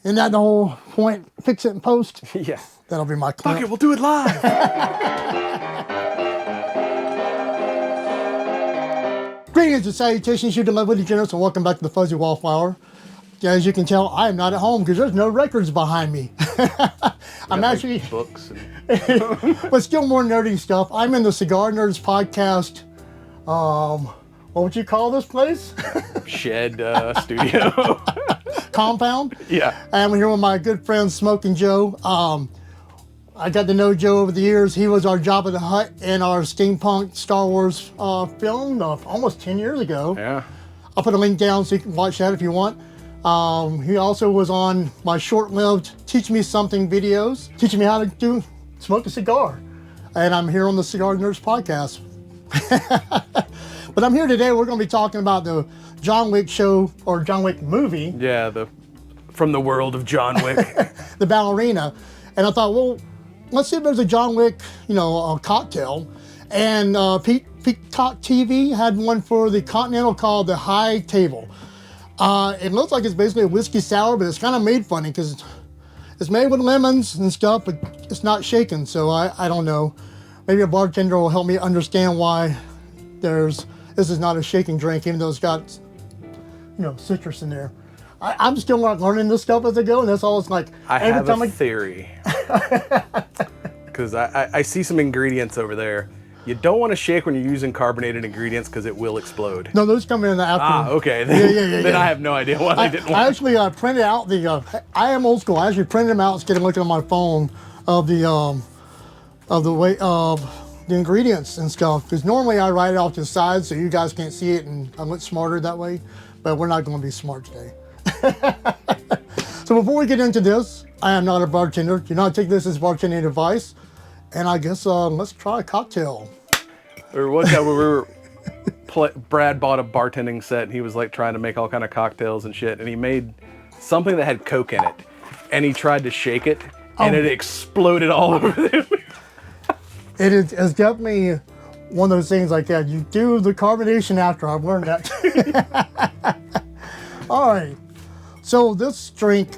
Isn't that the whole point? Fix it and post? Yeah. That'll be my clip. Fuck it, we'll do it live. Greetings and salutations, you beloved degenerates, and welcome back to the Fuzzy Wallflower. As you can tell, I am not at home because there's no records behind me. I'm actually books, but still more nerdy stuff. I'm in the Cigar Nerds Podcast. What would you call this place? Shed studio. Compound. Yeah. And we're here with my good friend Smoking Joe. I got to know Joe over the years. He was our Jabba the Hutt in our Steampunk Star Wars film almost 10 years ago. Yeah. I'll put a link down so you can watch that if you want. He also was on my short-lived Teach Me Something videos, teaching me how to smoke a cigar. And I'm here on the Cigar Nerds Podcast. But I'm here today, we're going to be talking about the John Wick show, or John Wick movie. Yeah, from the world of John Wick. The Ballerina. And I thought, well, let's see if there's a John Wick, cocktail. And Peacock TV had one for the Continental called the High Table. It looks like it's basically a whiskey sour, but it's kind of made funny because it's made with lemons and stuff, but it's not shaken. So I don't know. Maybe a bartender will help me understand why this is not a shaking drink, even though it's got, citrus in there. I'm still not learning this stuff as I go, and that's all it's like. I have a theory. Because I see some ingredients over there. You don't want to shake when you're using carbonated ingredients because it will explode. No, those come in after. Ah, okay. Yeah. Then I have no idea why I didn't want I actually printed out I am old school. I actually printed them out instead of looking on my phone of the way of the ingredients and stuff. Because normally I write it off to the side so you guys can't see it, and I look smarter that way. But we're not going to be smart today. So before we get into this, I am not a bartender. Do not take this as bartending advice. And I guess let's try a cocktail. Or one time when Brad bought a bartending set and he was like trying to make all kind of cocktails and shit, and he made something that had Coke in it, and he tried to shake it, and it exploded all over him. It's definitely one of those things like that. You do the carbonation after. I've learned that. All right. So this drink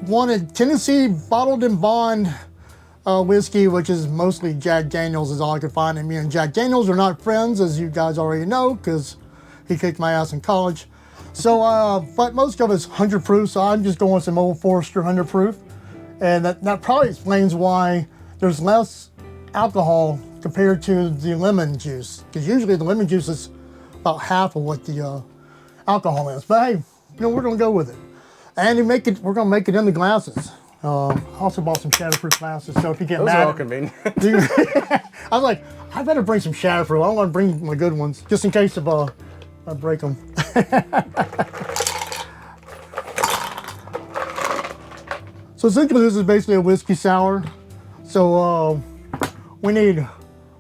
wanted Tennessee Bottled and Bond whiskey, which is mostly Jack Daniels is all I could find. And me and Jack Daniels are not friends, as you guys already know, because he kicked my ass in college. So, but most of it's 100 proof, so I'm just going with some Old Forester 100 proof. And that probably explains why there's less alcohol compared to the lemon juice. Because usually the lemon juice is about half of what the alcohol is. But hey, we're going to go with it. And we're going to make it in the glasses. I also bought some shatterproof glasses, so if you get mad... Those are all convenient. I was like, I better bring some shatterproof. I don't want to bring my good ones, just in case I break them. So essentially this is basically a whiskey sour. So we need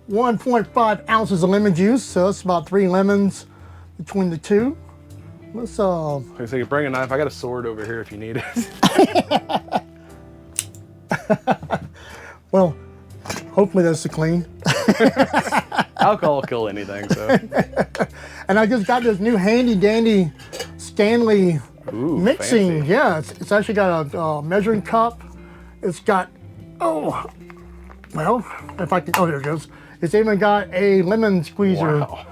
1.5 ounces of lemon juice, so that's about 3 lemons between the two. Let's Okay, so you bring a knife. I got a sword over here if you need it. Well, hopefully that's the clean. Alcohol will kill anything, so. And I just got this new handy dandy Stanley mixing. Fancy. Yeah, it's actually got a measuring cup. It's got, there it goes. It's even got a lemon squeezer. Wow.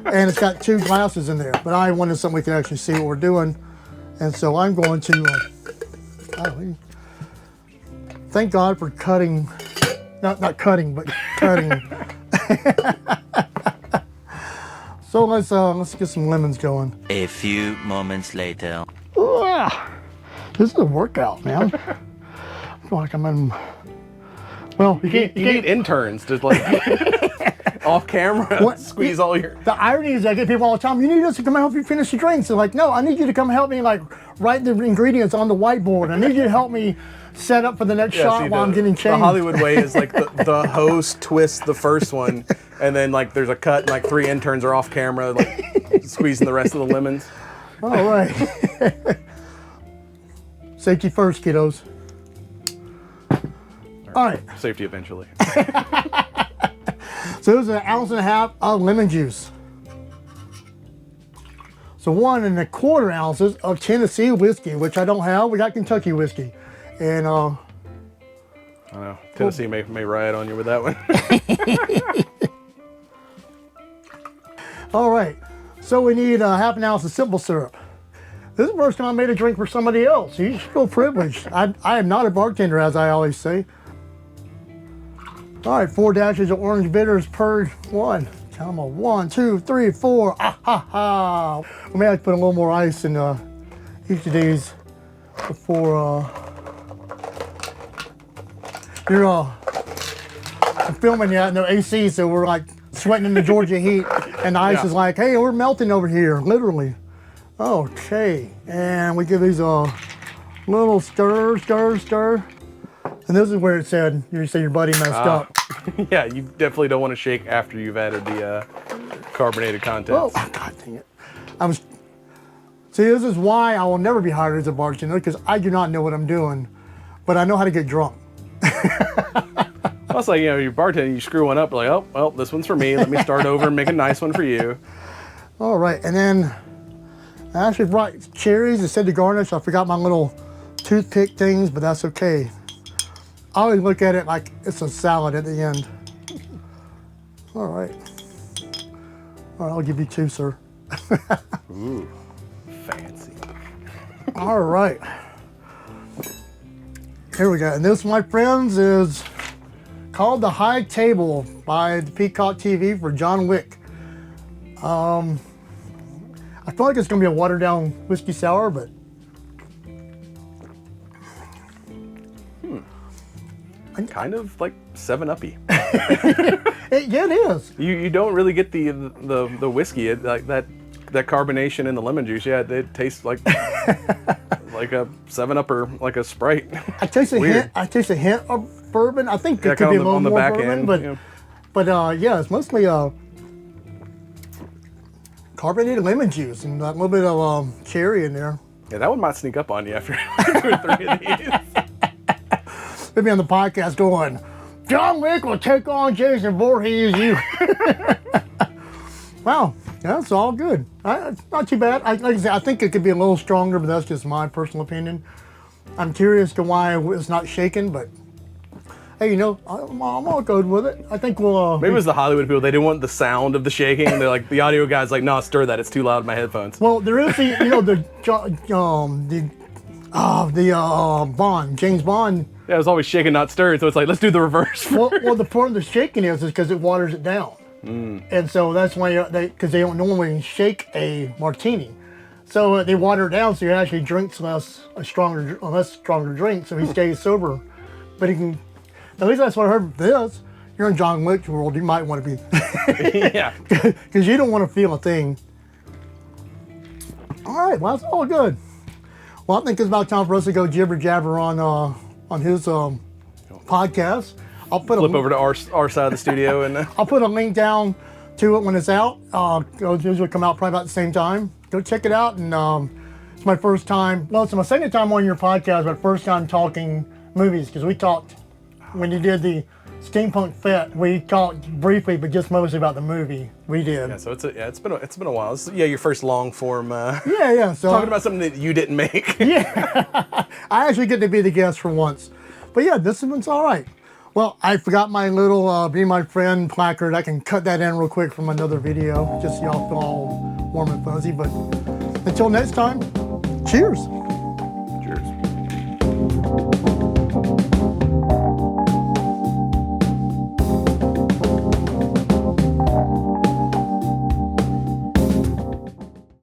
And it's got 2 glasses in there. But I wanted something we could actually see what we're doing. And so I'm going to, thank God for cutting, not cutting, but cutting. So let's get some lemons going. A few moments later. This is a workout, man. I feel like I'm in. Well, you need interns to off camera squeeze all your. The irony is I get people all the time. You need us to come help you finish the drinks. They're like, no, I need you to come help me write the ingredients on the whiteboard. I need you to help me set up for the next shot while I'm getting changed. The Hollywood way is the host twists the first one, and then there's a cut, and 3 interns are off camera squeezing the rest of the lemons. All right. Safety first, kiddos. All right. Safety eventually. So there's 1.5 ounces of lemon juice. So 1¼ ounces of Tennessee whiskey, which I don't have. We got Kentucky whiskey. And I don't know. Tennessee may riot on you with that one. all right. So we need 1/2 ounce of simple syrup. This is the first time I made a drink for somebody else. You feel privileged. I am not a bartender, as I always say. All right, 4 dashes of orange bitters per one. Come on, 1, 2, 3, 4. Ah ha ha. We may have to put a little more ice in each of these before you're I'm filming yet, no AC, so we're like sweating in the Georgia heat, and the ice is like, hey, we're melting over here, literally. Okay, and we give these a little stir, stir, stir. And this is where it said, you say your buddy messed up. Yeah, you definitely don't want to shake after you've added the carbonated contents. Oh, God dang it. See, this is why I will never be hired as a bartender, because I do not know what I'm doing, but I know how to get drunk. Well, it's like, you're bartending, you screw one up, like, oh, well, this one's for me. Let me start over and make a nice one for you. All right, and then I actually brought cherries instead of garnish. I forgot my little toothpick things, but that's okay. I always look at it like it's a salad at the end. All right. All right, I'll give you 2, sir. Ooh, fancy. All right. Here we go. And this, my friends, is called The High Table by the Peacock TV for John Wick. I feel like it's going to be a watered down whiskey sour, but Kind of like 7-Uppy. yeah, it is. You don't really get the whiskey, like that carbonation in the lemon juice. Yeah, it tastes like like a 7-Up or like a Sprite. I taste a hint. I taste a hint of bourbon. I think it could be a little more bourbon, but yeah, it's mostly carbonated lemon juice and a little bit of cherry in there. Yeah, that one might sneak up on you after 2 or 3 of these. Maybe on the podcast going, John Wick will take on Jason Voorhees. You. Wow, that's all good. Not too bad. Like I said, I think it could be a little stronger, but that's just my personal opinion. I'm curious to why it's not shaken, but hey, I'm all good with it. I think we'll. Maybe it was the Hollywood people. They didn't want the sound of the shaking. They're like, the audio guy's like, no, stir that. It's too loud in my headphones. Well, there is Bond, James Bond. Yeah, it was always shaking, not stirred. So it's like, let's do the reverse. Well, the point of the shaking is because it waters it down. And so that's why because they don't normally shake a martini. So they water it down so he actually drinks less stronger drink, so he stays sober. But he can, at least that's what I heard of this. You're in John Wick's world, you might want to be. Yeah. Because you don't want to feel a thing. All right, well, that's all good. Well, I think it's about time for us to go jibber jabber on his podcast. I'll put Flip over to our side of the studio and I'll put a link down to it when it's out. It'll usually come out probably about the same time. Go check it out. And it's my first time. Well, it's my second time on your podcast, but first time talking movies because we talked when you did the Steampunk Fett. We talked briefly, but just mostly about the movie we did. Yeah, so it's been a while. This is, your first long form. Yeah. So talking about something that you didn't make. Yeah, I actually get to be the guest for once. But yeah, this one's all right. Well, I forgot my little Be My Friend placard. I can cut that in real quick from another video, just so y'all feel all warm and fuzzy. But until next time, cheers.